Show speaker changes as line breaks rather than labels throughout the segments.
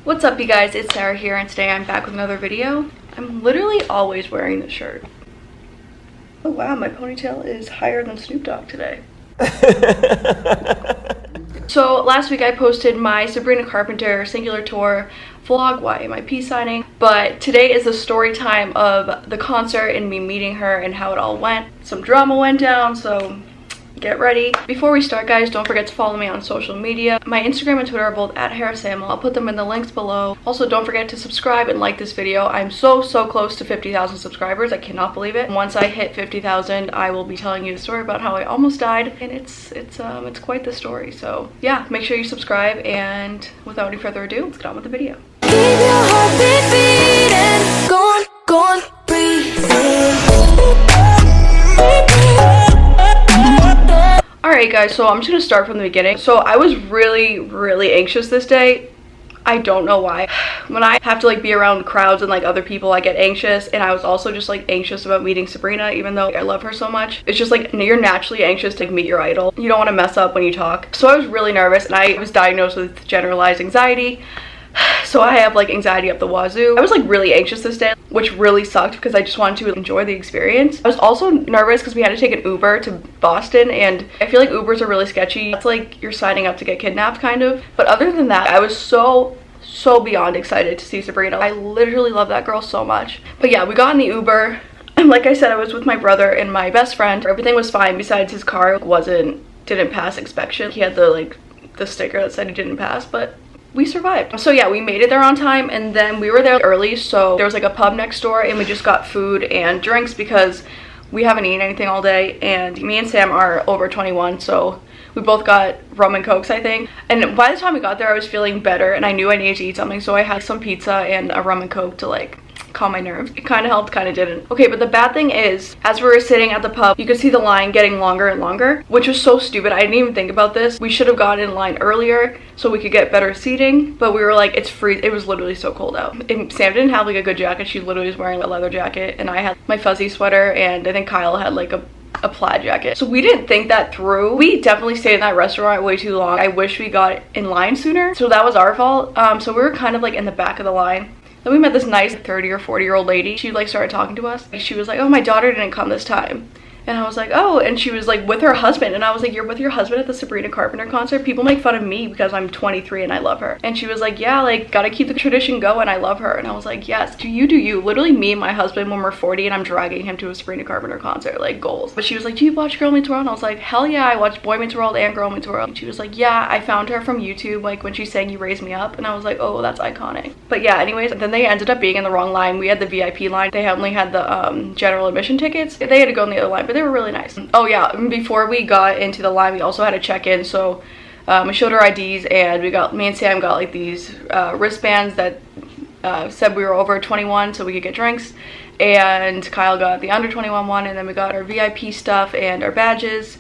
What's up, you guys? It's Sarah here, and today I'm back with another video. I'm literally always wearing this shirt. Oh wow, my ponytail is higher than Snoop Dogg today. So last week I posted my Sabrina Carpenter Singular Tour vlog, YMIP signing, but today is the story time of the concert and me meeting her and how it all went. Some drama went down, so get ready. Before we start, guys, don't forget to follow me on social media. My Instagram and Twitter are both at @HarrisSamuel. I'll put them in the links below. Also, don't forget to subscribe and like this video. I'm so close to 50,000 subscribers. I cannot believe it. Once I hit 50,000, I will be telling you the story about how I almost died, and it's quite the story. So yeah, make sure you subscribe, and without any further ado, let's get on with the video.
Keep your heartbeat beating, go on, breathe.
Alright guys, so I'm just gonna start from the beginning. So I was really anxious this day. I don't know why. When I have to be around crowds and other people, I get anxious, and I was also just anxious about meeting Sabrina, even though I love her so much. It's just you're naturally anxious to meet your idol. You don't want to mess up when you talk. So I was really nervous, and I was diagnosed with generalized anxiety. So I have anxiety up the wazoo. I was really anxious this day, which really sucked because I just wanted to enjoy the experience. I was also nervous because we had to take an Uber to Boston, and I feel Ubers are really sketchy. It's you're signing up to get kidnapped kind of. But other than that, I was so beyond excited to see Sabrina. I literally love that girl so much. But yeah, we got in the Uber, and like I said, I was with my brother and my best friend. Everything was fine besides his car didn't pass inspection. He had the sticker that said he didn't pass, but we survived. So yeah, we made it there on time, and then we were there early, so there was a pub next door, and we just got food and drinks because we haven't eaten anything all day, and me and Sam are over 21, so we both got rum and cokes, I think. And by the time we got there, I was feeling better, and I knew I needed to eat something, so I had some pizza and a rum and coke to calm my nerves. It kind of helped, kind of didn't. Okay, but the bad thing is, as we were sitting at the pub, you could see the line getting longer and longer, which was so stupid. I didn't even think about this. We should have gotten in line earlier so we could get better seating, but we were it's free. It was literally so cold out. And Sam didn't have a good jacket. She literally was wearing a leather jacket, and I had my fuzzy sweater, and I think Kyle had a plaid jacket. So we didn't think that through. We definitely stayed in that restaurant way too long. I wish we got in line sooner, so that was our fault. So we were kind of in the back of the line. Then we met this nice 30 or 40-year-old lady. She started talking to us. She was oh, my daughter didn't come this time. And I was oh, and she was with her husband, and I was you're with your husband at the Sabrina Carpenter concert? People make fun of me because I'm 23 and I love her. And she was yeah, gotta keep the tradition going, I love her. And I was yes, do you. Literally me and my husband when we're 40 and I'm dragging him to a Sabrina Carpenter concert, goals. But she was do you watch Girl Meets World? And I was hell yeah, I watched Boy Meets World and Girl Meets World. And she was yeah, I found her from YouTube, when she sang You Raise Me Up. And I was oh, that's iconic. But yeah, anyways, then they ended up being in the wrong line. We had the VIP line. They only had the general admission tickets. They had to go in the other line, but they were really nice. Oh yeah, before we got into the line, we also had to check in. So we showed our IDs, and me and Sam got these wristbands that said we were over 21 so we could get drinks, and Kyle got the under 21 one, and then we got our VIP stuff and our badges.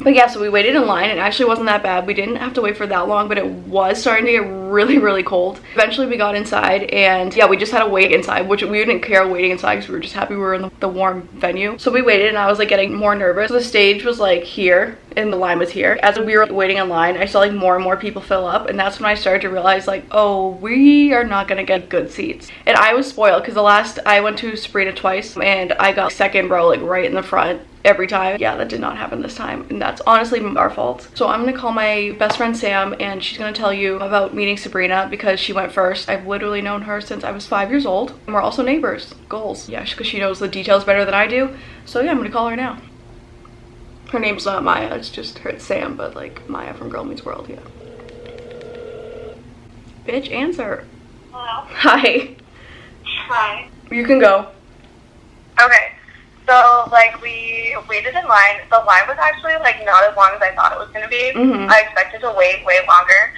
But yeah, so we waited in line. It actually wasn't that bad. We didn't have to wait for that long, but it was starting to get really cold. Eventually we got inside, and yeah, we just had to wait inside, which we didn't care waiting inside because we were just happy we were in the warm venue. So we waited, and I was getting more nervous. So the stage was here, and the line was here. As we were waiting in line, I saw more and more people fill up, and that's when I started to realize oh, we are not gonna get good seats. And I was spoiled because I went to Sabrina twice, and I got second row right in the front every time. Yeah, that did not happen this time, and that's honestly our fault. So I'm gonna call my best friend Sam, and she's gonna tell you about meeting Sabrina because she went first. I've literally known her since I was 5 years old, and we're also neighbors. Goals. Yeah, because she knows the details better than I do. So yeah, I'm gonna call her now. Her name's not Maya, it's Sam, but Maya from Girl Meets World. Yeah. Bitch, answer.
Hello?
Hi.
Hi.
You can go.
Okay. So, we waited in line. The line was actually, not as long as I thought it was going to be.
Mm-hmm.
I expected to wait way longer.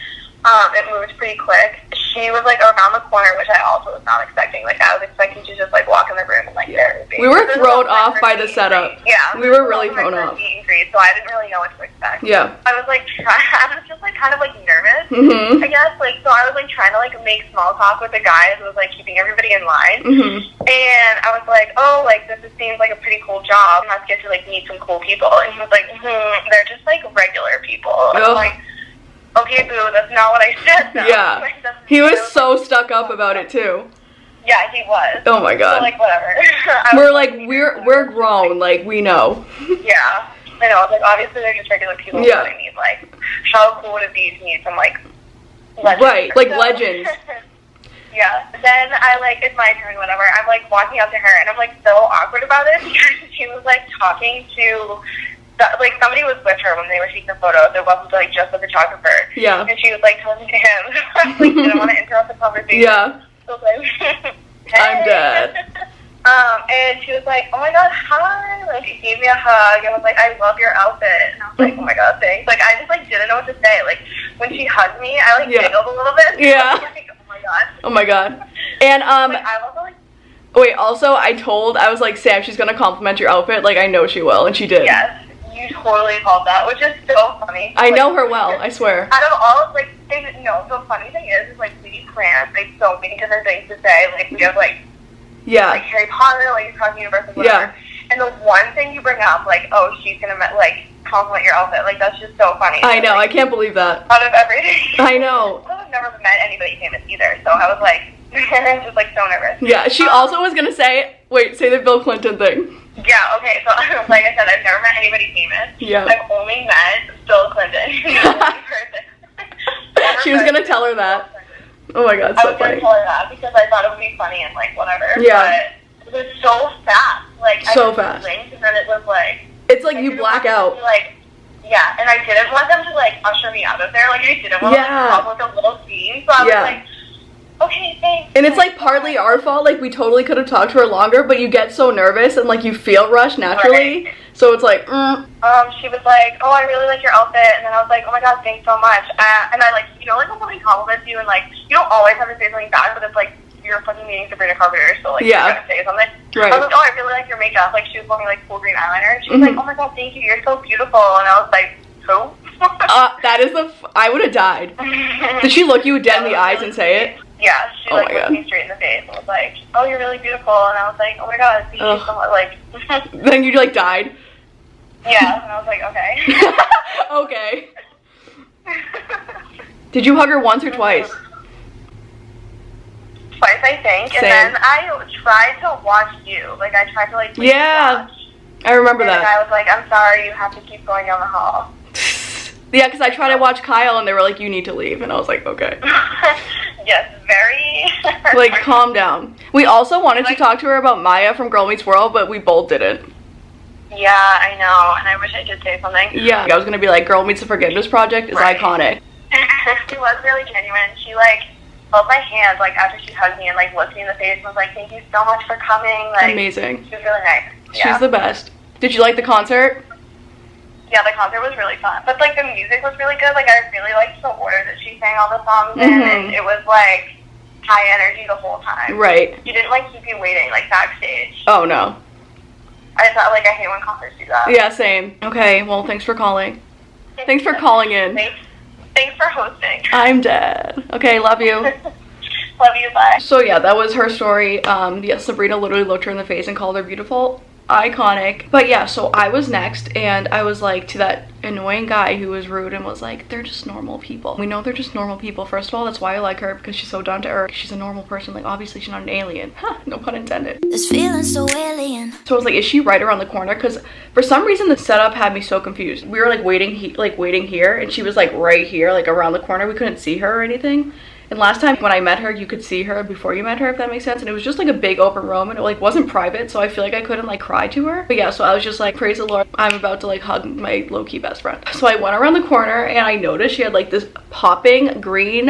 It moved pretty quick. She was like around the corner, which I also was not expecting. Like I was expecting to just like walk in the room and like there it would be.
We were thrown off by the setup.
Yeah.
We were really thrown off.
So I didn't really know what to expect.
Yeah.
I was like I was just like kind of like nervous,
Mm-hmm.
I guess. Like so I was like trying to like make small talk with the guys. It was like keeping everybody in line.
Mm-hmm.
And I was like, oh, like this seems like a pretty cool job. Let's get to like meet some cool people. And he was like, they're just like regular people. And I'm like, okay, boo, that's not what I said. Though.
Yeah.
Like,
he was so stuck up about it too.
Yeah, he was.
Oh my god.
So, like whatever.
We're like we're grown, like we know.
Yeah. I know, like obviously they're just regular people,
Yeah.
but I mean like how cool would it be to meet some like legends?
Right, like legends.
Yeah. Then I like it's my turn, whatever. I'm like walking up to her and I'm like so awkward about it because she was like talking to like somebody was with her when they were taking the photos. It wasn't like just the photographer.
Yeah.
And she was like talking to him. I like didn't want to interrupt the conversation.
Yeah.
So I was like, hey.
I'm dead.
And she was like, oh my god, hi. Like, she gave me a hug and was like, I love your outfit. And I was like, oh my god, thanks. Like, I just, like, didn't know what to say. Like, when she hugged me, I, like, giggled a little bit.
Yeah.
I was like, oh my god.
Oh my god. And,
Like, I also, like,
wait, also, I was like, Sam, she's gonna compliment your outfit. Like, I know she will. And she did.
yes, you totally called that, which is so funny.
I
like,
know her well, I swear.
Out of all, like, things, no, the funny thing is like, we planned, like, so many different things to say. Like, we have, like
Yeah.
Harry Potter, like, across the universe, and whatever.
Yeah.
And the one thing you bring up, like, oh, she's gonna, like, compliment your outfit. Like, that's just so funny.
I know,
like,
I can't believe that.
out of everything.
I know.
I've never met anybody famous either, so I was like, just like so nervous.
Yeah, she also was gonna say the Bill Clinton thing.
Yeah, okay, so like I said, I've never met anybody famous.
Yeah.
I've only met Bill Clinton.
She was gonna tell her that. Oh my god,
I
so
was gonna
funny.
tell her that because I thought it would be funny and like whatever.
Yeah.
But it was so fast. Like
So
I
fast.
blinked and then it was like
It's like
I
you
didn't
black
want them
out.
to, like, yeah, and I didn't want them to like usher me out of there. Like I didn't want
Yeah.
to come up with a little scene. So I
Yeah.
was like, okay, thanks.
And it's like partly our fault, like we totally could have talked to her longer, but you get so nervous and like you feel rushed naturally.
Right.
So it's like,
She was like, oh, I really like your outfit, and then I was like, oh my god, thanks so much. And I like, you know, like when somebody compliments you, and like, you don't always have to say something back, but it's like, you're fucking meeting Sabrina Carpenter, so like,
Yeah.
you gotta say something.
Right.
I was like, oh, I really like your makeup. Like, she was wearing like cool green eyeliner, and she was like, oh my god, thank you, you're so beautiful. And I was like, who?
that is I would have died. Did she look you dead in the eyes and say it?
Yeah, she
Oh
like
my
looked
God.
me straight in the face and was like, oh, you're really beautiful. And I was like, oh my god, thank you so much. Like,
Then you like died.
yeah, and I was like, okay.
Okay. Did you hug her once or twice?
Twice, I think.
Same.
And then I tried to watch you. Like, I tried to, like,
Yeah.
watch.
I remember
And
that.
I was like, I'm sorry, you have to keep going down the hall.
Yeah, because I tried to watch Kyle and they were like, you need to leave. And I was like, okay.
Yes, very.
Like, calm down. We also wanted to talk to her about Maya from Girl Meets World, but we both didn't.
Yeah, I know. And I wish I did say something.
Yeah. I was going to be like, Girl Meets the Forgiveness Project is
Right.
iconic.
She was really genuine. She, like, held my hand, like, after she hugged me and, like, looked me in the face and was like, thank you so much for coming. Like,
Amazing.
she was really nice. Yeah.
She's the best. Did you like the concert?
Yeah, the concert was really fun. But, like, the music was really good. Like, I really liked the order that she sang all the songs in. And it was, like, high energy the whole time.
Right.
She didn't, like, keep you waiting, like, backstage.
Oh, no.
I thought, like, I hate when concerts do that.
Yeah, same. Okay, well, thanks for calling. Thanks for calling in.
Thanks for hosting.
I'm dead. Okay, love you.
Love you, bye.
So yeah, that was her story. Yeah, Sabrina literally looked her in the face and called her beautiful. Iconic. But yeah, so I was next and I was like to that annoying guy who was rude and was like, they're just normal people. We know they're just normal people. First of all, that's why I like her, because she's so down to earth. She's a normal person. Like, obviously she's not an alien. Huh, no pun intended.
This feeling so alien.
So I was like, is she right around the corner? Because for some reason the setup had me so confused. We were like waiting here and she was like right here, like around the corner. We couldn't see her or anything. And last time when I met her, you could see her before you met her, if that makes sense. And it was just like a big open room and it like wasn't private, so I feel like I couldn't like cry to her. But yeah, so I was just like, praise the Lord, I'm about to like hug my low-key best friend. So I went around the corner and I noticed she had like this popping green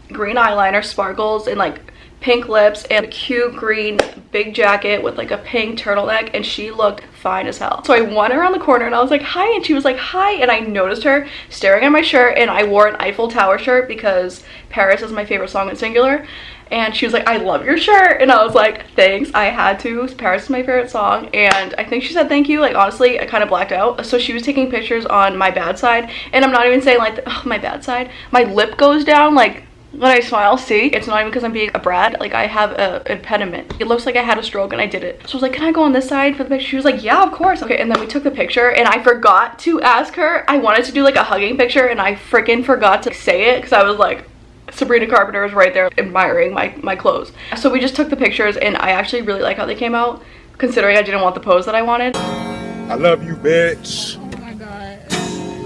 eyeliner, sparkles, and like pink lips and a cute green big jacket with like a pink turtleneck, and she looked fine as hell. So I went around the corner and I was like, hi, and she was like, hi, and I noticed her staring at my shirt, and I wore an Eiffel Tower shirt because Paris is my favorite song in singular. And she was like, I love your shirt. And I was like, thanks, I had to. Paris is my favorite song. And I think she said thank you. Like, honestly, I kind of blacked out. So she was taking pictures on my bad side. And I'm not even saying like, oh, my bad side. My lip goes down, like, when I smile, see? It's not even because I'm being a brat. Like, I have an impediment. It looks like I had a stroke and I did it. So I was like, can I go on this side for the picture? She was like, yeah, of course. Okay, and then we took the picture and I forgot to ask her. I wanted to do like a hugging picture and I freaking forgot to say it because I was like, Sabrina Carpenter was right there admiring my clothes. So we just took the pictures and I actually really like how they came out, considering I didn't want the pose that I wanted.
I love you, bitch.
Oh my god.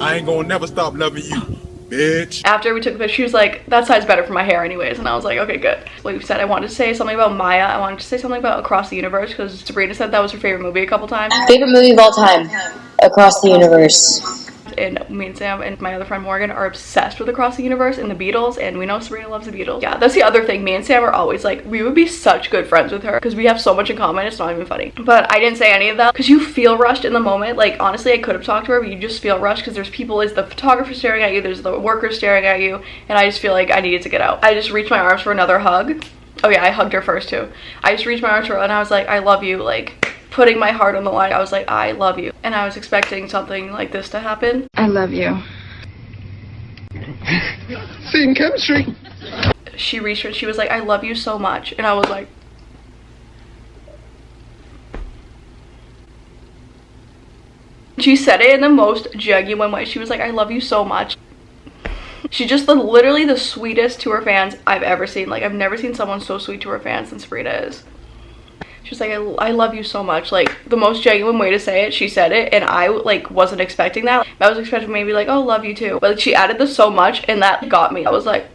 I ain't gonna never stop loving you, bitch.
After we took the picture, she was like, that side's better for my hair anyways. And I was like, okay, good. Like we said, I wanted to say something about Maya. I wanted to say something about Across the Universe because Sabrina said that was her favorite movie a couple times.
Favorite movie of all time, Across the Universe.
And me and Sam and my other friend Morgan are obsessed with Across the Universe and the Beatles, and we know Sabrina loves the Beatles. Yeah, that's the other thing. Me and Sam are always like, we would be such good friends with her because we have so much in common, it's not even funny. But I didn't say any of that because you feel rushed in the moment. Like, honestly, I could have talked to her, but you just feel rushed because there's people, there's the photographer staring at you, there's the workers staring at you, and I just feel like I needed to get out. I just reached my arms for another hug. Oh yeah, I hugged her first too. I just reached my arms for her and I was like, I love you, like, putting my heart on the line. I was like, I love you. And I was expecting something like this to happen.
I love you.
Seeing chemistry.
She reached her and she was like, I love you so much. And I was like, she said it in the most genuine way. She was like, I love you so much. She's just literally the sweetest to her fans I've ever seen. Like, I've never seen someone so sweet to her fans than Sabrina is. She was like, I love you so much. Like, the most genuine way to say it, she said it, and I, like, wasn't expecting that. I was expecting maybe, like, oh, love you too. But, like, she added the so much, and that got me. I was like,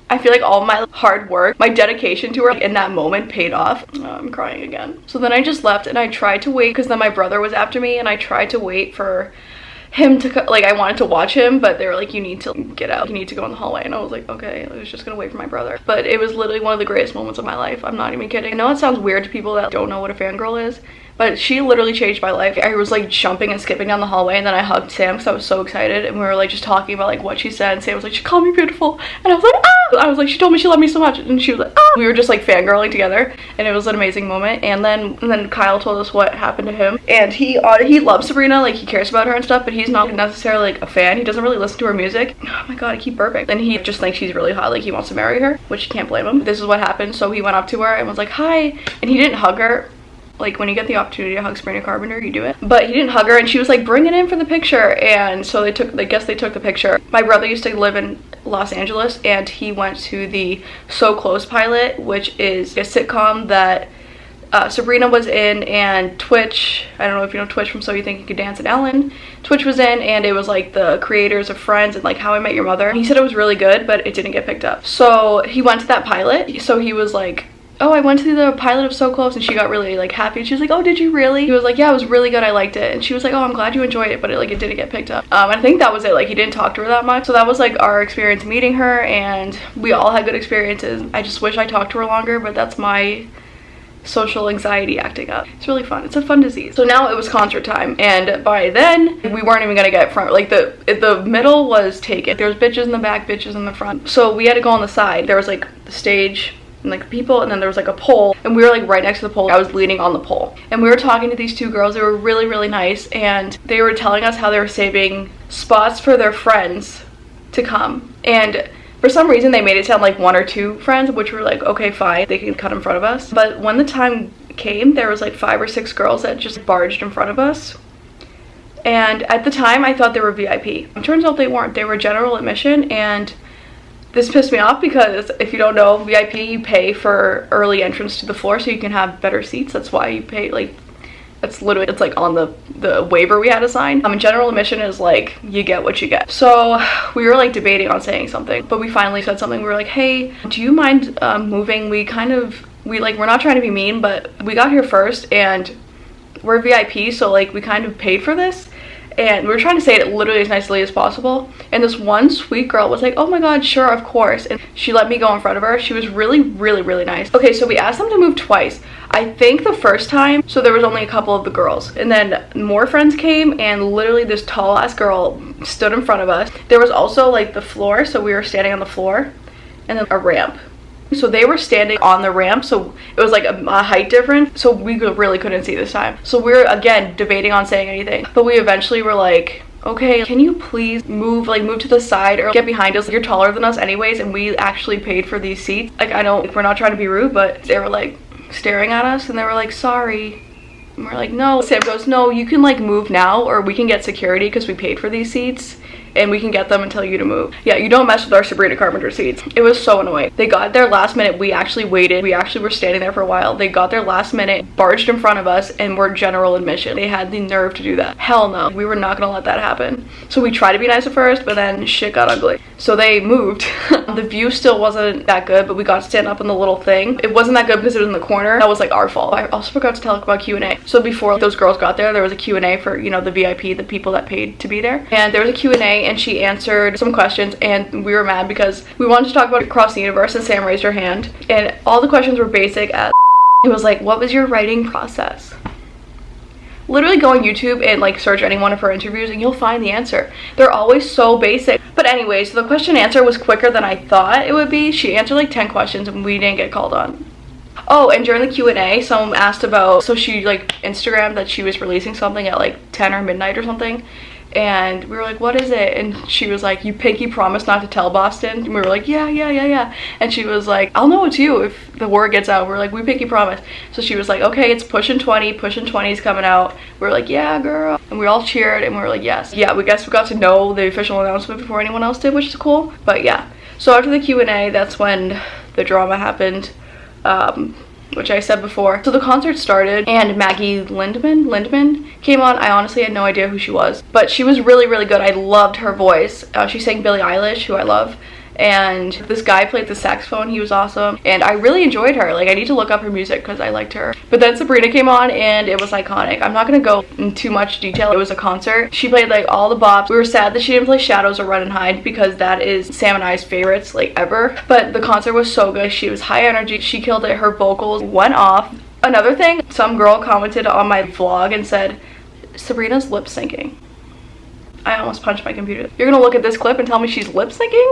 I feel like all my hard work, my dedication to her in that moment paid off. Oh, I'm crying again. So then I just left, and I tried to wait, because then my brother was after me, and I tried to wait for him to, like, I wanted to watch him, but they were like, you need to get out, you need to go in the hallway. And I was like, okay. I was just gonna wait for my brother, but it was literally one of the greatest moments of my life. I'm not even kidding. I know it sounds weird to people that don't know what a fangirl is, but she literally changed my life. I was like jumping and skipping down the hallway, and then I hugged Sam because I was so excited, and we were like just talking about like what she said, and Sam was like, she called me beautiful, and I was like, ah! I was like, she told me she loved me so much, and she was like, ah! We were just like fangirling together, and it was an amazing moment. And then Kyle told us what happened to him, and he loves Sabrina, like he cares about her and stuff, but he's not necessarily like a fan. He doesn't really listen to her music. Oh my god, I keep burping. And he just thinks she's really hot, like he wants to marry her, which you can't blame him. This is what happened. So he went up to her and was like, hi, and he didn't hug her. Like, when you get the opportunity to hug Sabrina Carpenter, you do it. But he didn't hug her, and she was like, bring it in for the picture. And so I guess they took the picture. My brother used to live in Los Angeles, and he went to the So Close pilot, which is a sitcom that Sabrina was in, and Twitch, I don't know if you know Twitch from So You Think You Could Dance, and Ellen. Twitch was in, and it was like the creators of Friends and like How I Met Your Mother. He said it was really good, but it didn't get picked up. So he went to that pilot. So he was like, oh, I went to the pilot of So Close, and she got really like happy. She was like, oh, did you really? He was like, yeah, it was really good, I liked it. And she was like, oh, I'm glad you enjoyed it, but it didn't get picked up. I think that was it. Like, he didn't talk to her that much. So that was like our experience meeting her, and we all had good experiences. I just wish I talked to her longer, but that's my social anxiety acting up. It's really fun. It's a fun disease. So now it was concert time, and by then we weren't even gonna get front. Like the middle was taken. There was bitches in the back, bitches in the front. So we had to go on the side. There was like the stage and like people, and then there was like a pole, and we were like right next to the pole. I was leaning on the pole, and we were talking to these two girls. They were really, really nice, and they were telling us how they were saving spots for their friends to come. And for some reason they made it sound like one or two friends, which were like, okay, fine, they can cut in front of us. But when the time came, there was like 5 or 6 girls that just barged in front of us. And at the time I thought they were VIP. It turns out they weren't. They were general admission, and this pissed me off because if you don't know, VIP, you pay for early entrance to the floor so you can have better seats. That's why you pay. Like, it's literally, it's like on the waiver we had to sign. And general admission is like, you get what you get. So we were like debating on saying something, but we finally said something. We were like, hey, do you mind moving? We're not trying to be mean, but we got here first and we're VIP, so like we kind of paid for this. And we were trying to say it literally as nicely as possible. And this one sweet girl was like, oh my god, sure, of course. And she let me go in front of her. She was really, really, really nice. Okay, so we asked them to move twice. I think the first time, so there was only a couple of the girls, and then more friends came, and literally this tall ass girl stood in front of us. There was also like the floor, so we were standing on the floor, and then a ramp. So they were standing on the ramp, so it was like a height difference, so we really couldn't see this time. So we were again debating on saying anything, but we eventually were like, okay, can you please move to the side or get behind us? You're taller than us anyways, and we actually paid for these seats. Like, I know we're not trying to be rude, but they were like staring at us, and they were like, sorry. And we're like, no. Sam goes, no, you can like move now, or we can get security because we paid for these seats, and we can get them and tell you to move. Yeah, you don't mess with our Sabrina Carpenter seats. It was so annoying. They got there last minute. We actually waited. We actually were standing there for a while. They got there last minute, barged in front of us, and were general admission. They had the nerve to do that. Hell no. We were not gonna let that happen. So we tried to be nice at first, but then shit got ugly. So they moved. The view still wasn't that good, but we got to stand up in the little thing. It wasn't that good because it was in the corner. That was like our fault. I also forgot to talk about Q&A. So before those girls got there was a Q&A for, you know, the VIP, the people that paid to be there. And there was a Q&A, and she answered some questions, and we were mad because we wanted to talk about Across the Universe, and Sam raised her hand, and all the questions were basic as it was like, what was your writing process? Literally go on YouTube and like search any one of her interviews and you'll find the answer. They're always so basic. But anyways, the question and answer was quicker than I thought it would be. She answered like 10 questions and we didn't get called on. Oh, and during the Q&A, someone asked about, so she like Instagrammed that she was releasing something at like 10 or midnight or something. And we were like, what is it? And she was like, you pinky promised not to tell Boston. And we were like, yeah. And she was like, I'll know it's you if the word gets out. We're like, we pinky promise. So she was like, okay, it's pushing 20 is coming out. We were like, yeah, girl. And we all cheered and we were like, yes. Yeah, we guess we got to know the official announcement before anyone else did, which is cool. But yeah, so after the Q&A, that's when the drama happened. Which I said before. So the concert started and Maggie Lindman came on. I honestly had no idea who she was, but she was really, really good. I loved her voice. She sang Billie Eilish, who I love. And this guy played the saxophone. He was awesome. And I really enjoyed her. Like, I need to look up her music because I liked her. But then Sabrina came on and it was iconic. I'm not going to go in too much detail. It was a concert. She played like all the bops. We were sad that she didn't play Shadows or Run and Hide because that is Sam and I's favorites like ever. But the concert was so good. She was high energy. She killed it. Her vocals went off. Another thing, some girl commented on my vlog and said, Sabrina's lip syncing. I almost punched my computer. You're gonna look at this clip and tell me she's lip syncing?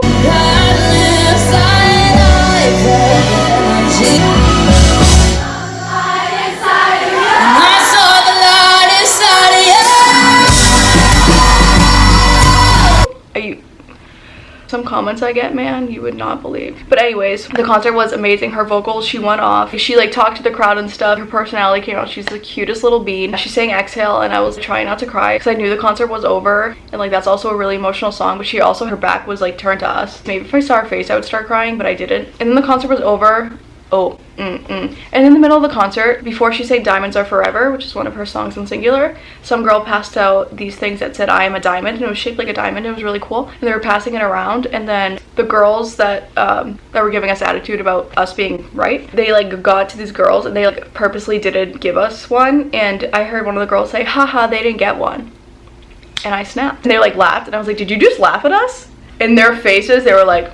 Some comments I get, man, you would not believe. But anyways, the concert was amazing. Her vocals, she went off. She like talked to the crowd and stuff. Her personality came out. She's the cutest little bean. She sang Exhale and I was trying not to cry because I knew the concert was over. And like that's also a really emotional song, but she also, her back was like turned to us. Maybe if I saw her face I would start crying, but I didn't. And then the concert was over. And in the middle of the concert, before she sang Diamonds Are Forever, which is one of her songs in singular, some girl passed out these things that said I am a diamond, and it was shaped like a diamond. It was really cool, and they were passing it around, and then the girls that were giving us attitude about us being right, they like got to these girls and they like purposely didn't give us one, and I heard one of the girls say, haha, they didn't get one. And I snapped, and they like laughed, and I was like, did you just laugh at us? In their faces they were like,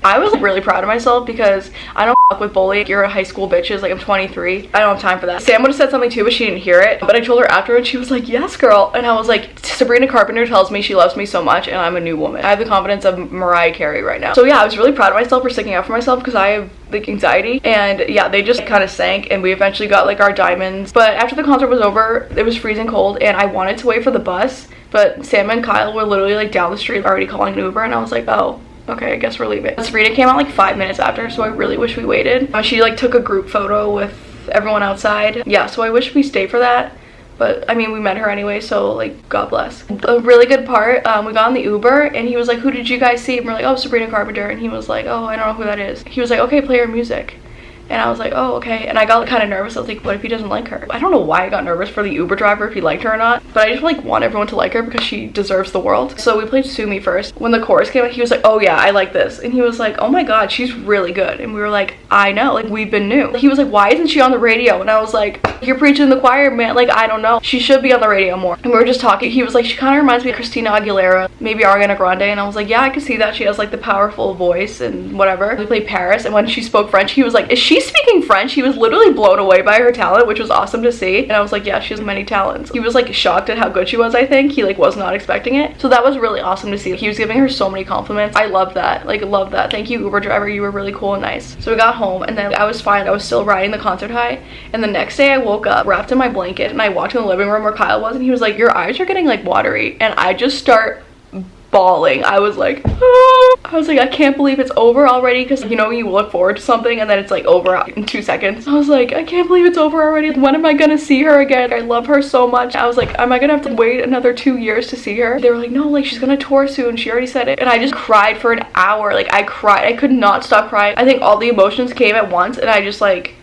I was really proud of myself because I don't fuck with bullying. You're a high school bitches. Like, I'm 23. I don't have time for that. Sam would have said something too, but she didn't hear it. But I told her afterwards, she was like, yes, girl. And I was like, Sabrina Carpenter tells me she loves me so much and I'm a new woman. I have the confidence of Mariah Carey right now. So yeah, I was really proud of myself for sticking up for myself because I have like anxiety. And yeah, they just kind of sank and we eventually got like our diamonds. But after the concert was over, it was freezing cold and I wanted to wait for the bus. But Sam and Kyle were literally like down the street already calling an Uber and I was like, oh. Okay, I guess we're leaving. Sabrina came out like 5 minutes after, so I really wish we waited. She like took a group photo with everyone outside. Yeah, so I wish we stayed for that. But I mean, we met her anyway, so like, God bless. A really good part, we got on the Uber and he was like, who did you guys see? And we're like, oh, Sabrina Carpenter. And he was like, oh, I don't know who that is. He was like, okay, play her music. And I was like, oh, okay. And I got kind of nervous. I was like, what if he doesn't like her? I don't know why I got nervous for the Uber driver if he liked her or not. But I just like want everyone to like her because she deserves the world. So we played Sue Me first. When the chorus came out, he was like, oh yeah, I like this. And he was like, oh my God, she's really good. And we were like, I know, like we've been new. He was like, why isn't she on the radio? And I was like, you're preaching the choir, man. Like, I don't know. She should be on the radio more. And we were just talking. He was like, she kind of reminds me of Christina Aguilera, maybe Ariana Grande. And I was like, yeah, I can see that. She has like the powerful voice and whatever. We played Paris. And when she spoke French, he was like, is she she's speaking French. He was literally blown away by her talent, which was awesome to see. And I was like, yeah, she has many talents. He was like shocked at how good she was, I think. He like was not expecting it. So that was really awesome to see. He was giving her so many compliments. I love that. Like, love that. Thank you, Uber driver. You were really cool and nice. So we got home and then I was fine. I was still riding the concert high. And the next day I woke up wrapped in my blanket and I walked in the living room where Kyle was and he was like, your eyes are getting like watery. And I just start bawling. I was like, ah. I was like, I can't believe it's over already, because you know you look forward to something and then it's like over in 2 seconds. I was like, I can't believe it's over already. When am I gonna see her again? I love her so much. I was like, am I gonna have to wait another 2 years to see her? They were like, no, like she's gonna tour soon, she already said it. And I just cried for an hour. Like I cried. I could not stop crying. I think all the emotions came at once and I just like,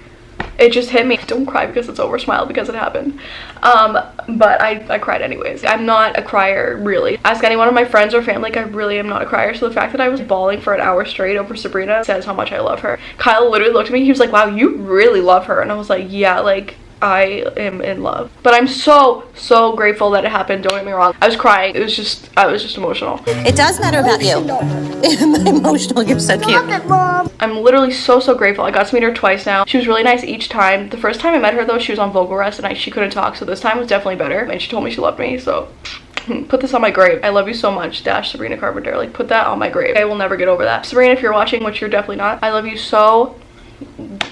it just hit me. Don't cry because it's over, smile because it happened. But I cried anyways. I'm not a crier, really. Ask any one of my friends or family, like I really am not a crier. So the fact that I was bawling for an hour straight over Sabrina says how much I love her. Kyle literally looked at me, he was like, wow, you really love her. And I was like, yeah, like I am in love. But I'm so grateful that it happened. Don't get me wrong, I was crying. I was just emotional.
It does matter about you. My emotional, you're so cute.
I'm literally so grateful. I got to meet her twice now. She was really nice each time. The first time I met her though, she was on vocal rest and she couldn't talk, so this time was definitely better. And she told me she loved me, so put this on my grave. I love you so much, dash Sabrina Carpenter. Like, put that on my grave. I will never get over that. Sabrina, if you're watching, which you're definitely not, I love you so.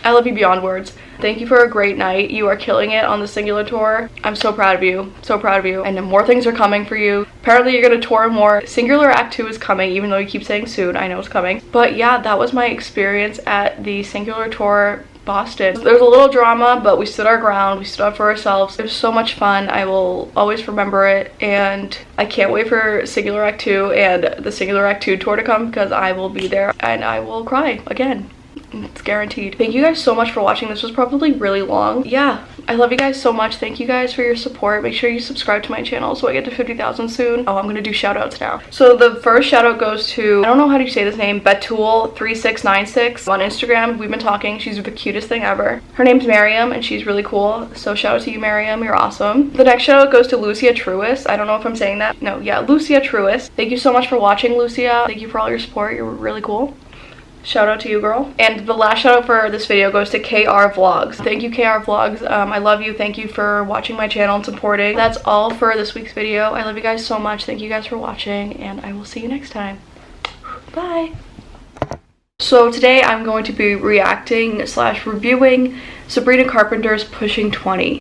I love you beyond words. Thank you for a great night. You are killing it on the Singular tour. I'm so proud of you. So proud of you. And more things are coming for you. Apparently you're gonna tour more. Singular Act 2 is coming, even though you keep saying soon. I know it's coming. But yeah, that was my experience at the Singular tour Boston. There was a little drama, but we stood our ground. We stood up for ourselves. It was so much fun. I will always remember it, and I can't wait for Singular Act 2 and the Singular Act 2 tour to come, because I will be there and I will cry again. It's guaranteed. Thank you guys so much for watching. This was probably really long. Yeah, I love you guys so much. Thank you guys for your support. Make sure you subscribe to my channel so I get to 50,000 soon. Oh, I'm gonna do shout outs now. So the first shout out goes to, I don't know how to say this name, Betul3696 on Instagram. We've been talking. She's the cutest thing ever. Her name's Miriam and she's really cool. So shout out to you, Miriam. You're awesome. The next shout out goes to Lucia Truist. I don't know if I'm saying that. No, yeah, Lucia Truist. Thank you so much for watching, Lucia. Thank you for all your support. You're really cool. Shout out to you, girl. And the last shout out for this video goes to KR Vlogs. Thank you, KR Vlogs. I love you. Thank you for watching my channel and supporting. That's all for this week's video. I love you guys so much. Thank you guys for watching, and I will see you next time. Bye. So today I'm going to be reacting / reviewing Sabrina Carpenter's Pushing 20.